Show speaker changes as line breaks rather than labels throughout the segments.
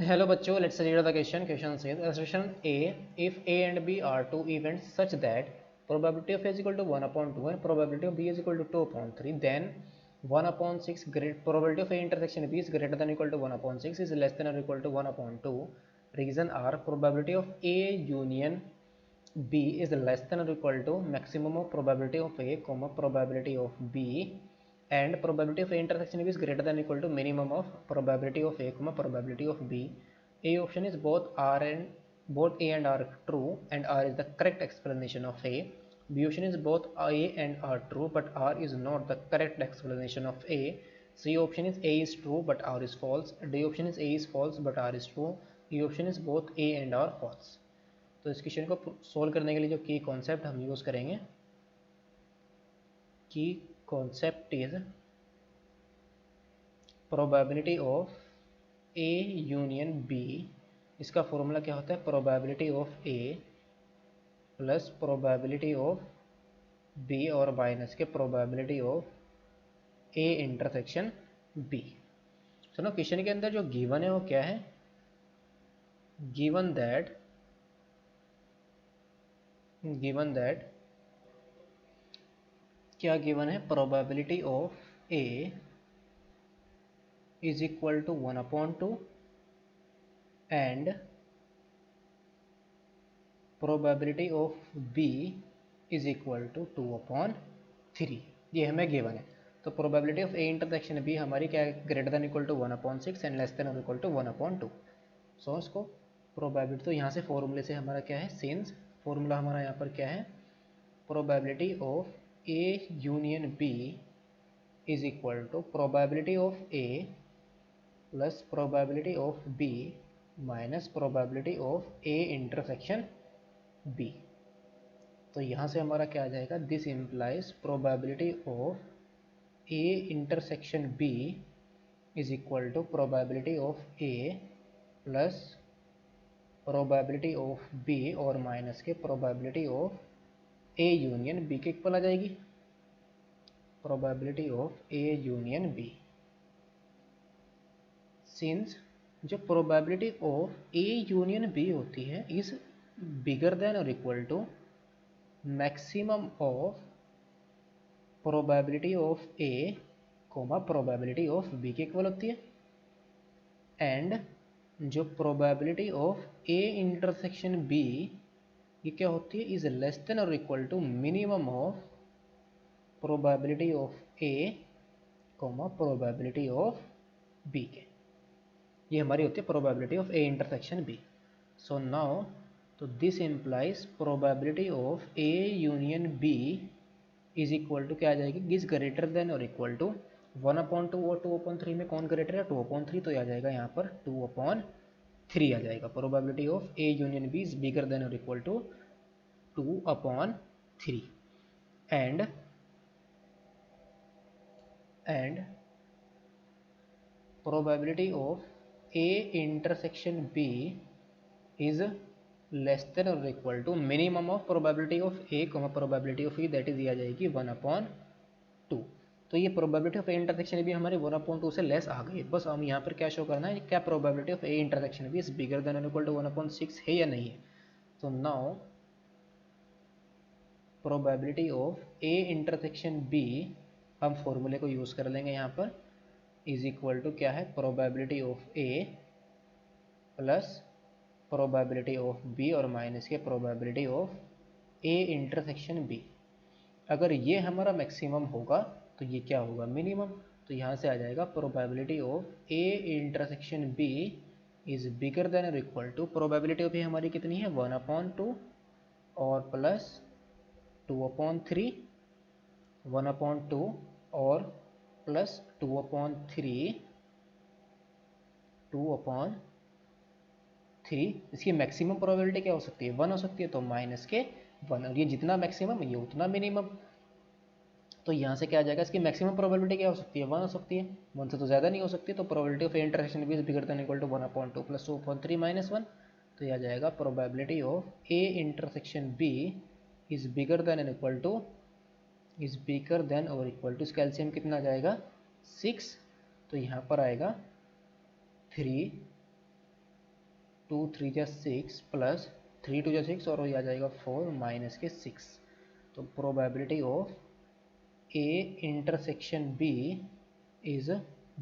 Hello बच्चों, let's read the question. Question says, assertion A, if A and B are two events such that probability of A is equal to 1 upon 2 and probability of B is equal to 2 upon 3, then 1 upon 6 probability of A intersection B is greater than or equal to 1 upon 6 is less than or equal to 1 upon 2. Reason are probability of A union B is less than or equal to maximum of probability of A, probability of B, and probability of A intersection B is greater than or equal to minimum of probability of A, probability of B. A option is both A and R true, and R is the correct explanation of A. B option is both A and R true, but R is not the correct explanation of A. C option is A is true but R is false. D option is A is false but R is true. E option is both A and R false. तो इस question को solve करने के लिए जो की concept हम use करेंगे, key concept is probability of A union B. इसका फॉर्मूला क्या होता है? Probability of A plus probability of B और माइनस के probability of A intersection B. सुनो, क्वेश्चन के अंदर जो गिवन है वो क्या है? गिवन दैट क्या गिवन है? Probability of A is equal to 1 upon 2 and probability of B is equal to 2 upon 3. ये हमें गिवन है. तो probability of A intersection B हमारी क्या है? Greater than equal to 1 upon 6 and less than और इक्वल टू 1 अपॉन 2. सो इसको probability, तो यहाँ से फॉर्मूले से हमारा क्या है? सिंस फॉर्मूला हमारा यहाँ पर क्या है? Probability of A union B is equal to probability of A plus probability of B minus probability of A intersection B. तो यहाँ से हमारा क्या आ जाएगा? This implies probability of A intersection B is equal to probability of A plus probability of B और minus के probability of A union B के इक्वल आ जाएगी. Probability of A union B. Since जो probability of A union B होती है is bigger than और equal to maximum of probability of A probability of B के equal होती है, एंड जो probability of A intersection B ये क्या होती है? इज लेस देन और equal to minimum of probability of A probability of B के. ये हमारी होती है probability of A intersection B. So now तो this implies probability of A union B is equal to क्या आ जाएगी? इज ग्रेटर देन और इक्वल टू 1 अपॉन 2 और 2 अपॉन 3 में कौन ग्रेटर है? 2 अपॉन 3. तो आ जाएगा यहाँ पर 2 अपॉन 3 आ जाएगा. Probability of A union B is bigger than और equal to 2 upon 3 and probability of A intersection B is less than और equal to minimum of probability of A probability of E, that is आ जाएगी 1 upon 2. तो ये probability of A intersection भी हमारे 1 upon 2 से less आ गई. बस हम यहाँ पर क्या शो करना है? क्या probability of A intersection B is bigger than और इक्वल टू 1 अपॉन 6 है या नहीं है. तो now probability of A intersection B हम फॉर्मूले को यूज़ कर लेंगे यहाँ पर, इज इक्वल टू क्या है? Probability of A plus probability of B और माइनस के probability of A intersection B. अगर ये हमारा मैक्सिमम होगा तो ये क्या होगा? मिनिमम. तो यहाँ से आ जाएगा probability of A intersection B is bigger than और equal to, probability of A हमारी कितनी है? 1 अपॉन 2 और प्लस 2 अपॉन 3, 1 अपॉन 2 और प्लस 2 अपॉन 3, 2 अपॉन 3. इसकी मैक्सिमम प्रोबेबिलिटी क्या हो सकती है? 1 हो सकती है. तो माइनस के 1, और ये जितना मैक्सिमम ये उतना मिनिमम. तो यहाँ से क्या आ जाएगा? इसकी मैक्सिमम प्रोबेबिलिटी क्या हो सकती है? 1 हो सकती है. 1 से तो ज़्यादा नहीं हो सकती. तो probability of A intersection B is bigger than equal to 1 upon 2 plus 2 upon 3 minus 1. तो यह आ जाएगा probability of A intersection B is bigger than and equal to, is bigger than और इक्वल टू, इसका एलसीएम कितना आ जाएगा? 6. तो यहाँ पर आएगा 3 2 3 जा 6 प्लस 3 2 जा 6 और ये आ जाएगा 4 माइनस के 6। तो probability of A intersection B is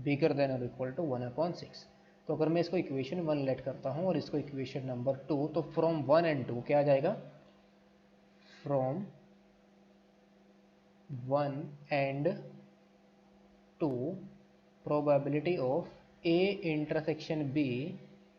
bigger than और इक्वल टू 1/6। तो अगर मैं इसको इक्वेशन 1 लेट करता हूँ और इसको इक्वेशन नंबर 2, तो फ्रॉम 1 एंड 2 क्या आ जाएगा, from 1 and 2 probability of A intersection B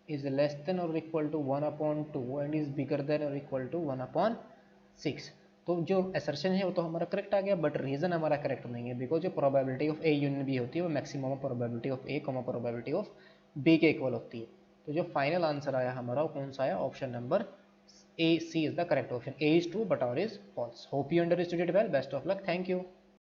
is less than और equal to 1/2 and is bigger than और इक्वल टू 1/6। तो जो असर्शन है वो तो हमारा करेक्ट आ गया, बट रीजन हमारा करेक्ट नहीं है, बिकॉज जो probability of A union B होती है वो maximum probability of A probability of B के इक्वल होती है। तो जो फाइनल आंसर आया हमारा वो कौन सा आया, option number A, C is the correct option. A is true but R is false. Hope you understood it well. Best of luck. Thank you.